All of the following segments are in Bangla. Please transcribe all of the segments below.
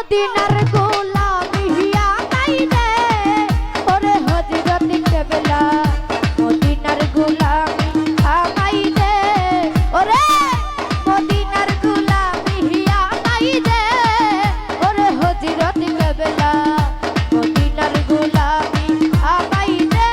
মদিনার গোলামি হিয়া নাই রে ওরে হযরত কেবলা মদিনার গোলামি আমাই রে ওরে মদিনার গোলামি হিয়া নাই রে ওরে হযরত কেবলা মদিনার গোলামি আমাই রে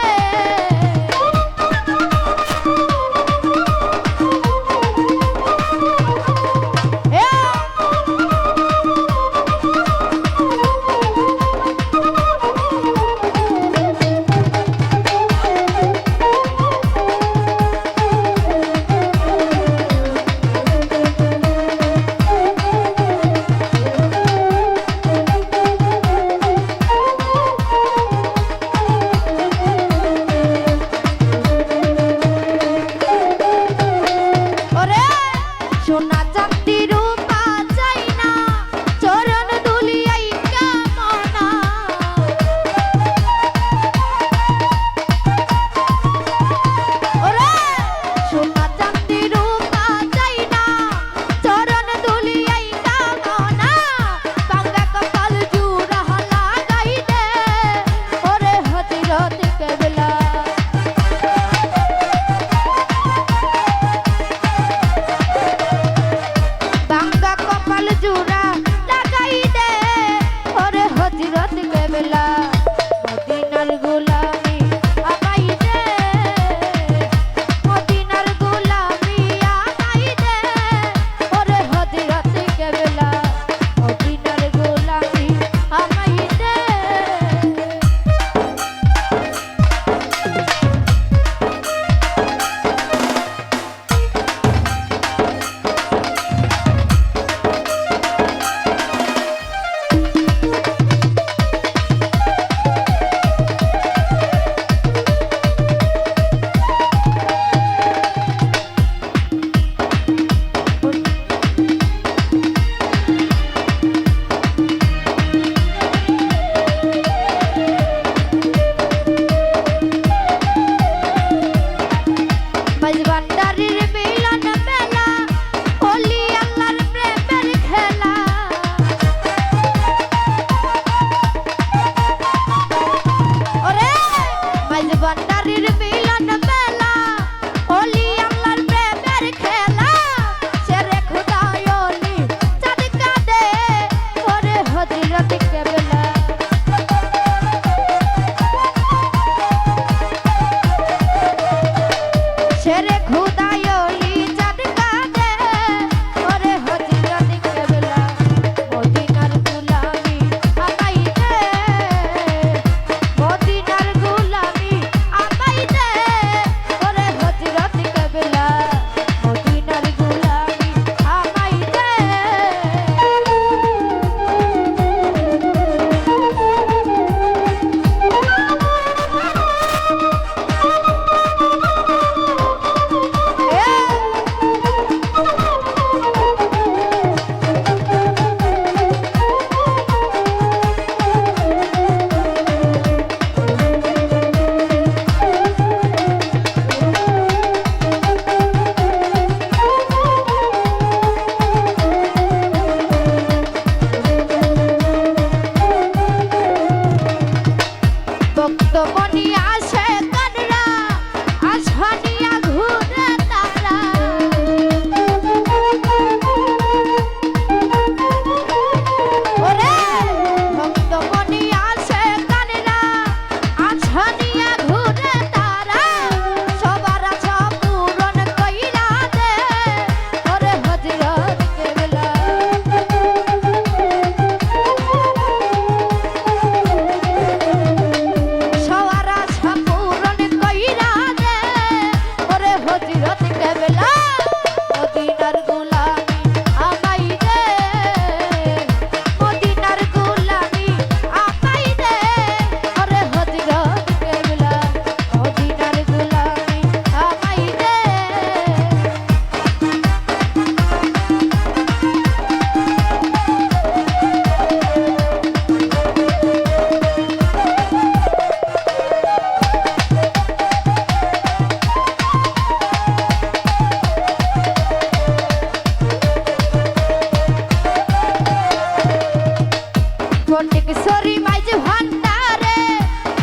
পণ্ডিত সরি মাইজ ভান্ডারে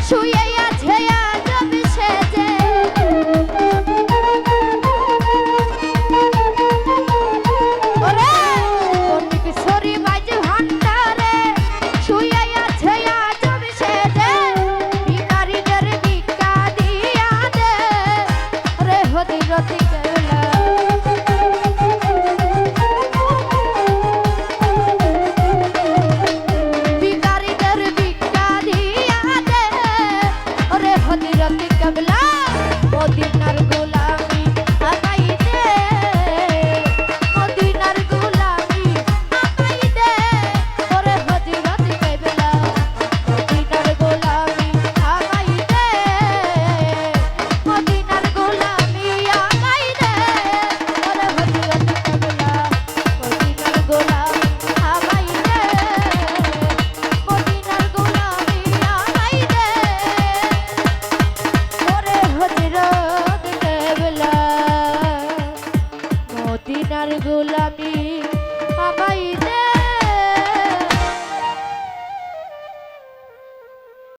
শুয়ে আছে আজব সেজে ওরে পণ্ডিত সরি মাইজ ভান্ডারে শুয়ে আছে আজব সেজে ভিখারিদের ভিক্ষা দিয়া দে রে হদিরতি কেবলা হদিরতি কেবলা মদিনার গোলামি আমাই দে মদিনার গোলামি আমাই দে ওরে হদিরতি কেবলা মদিনার গোলামি আমাই দে মদিনার গোলামি আমাই দে ওরে হদিরতি কেবলা মদিনার গোলামি আমাই দে মদিনার গোলামি আমাই দে মদিনার গোলামি আমায়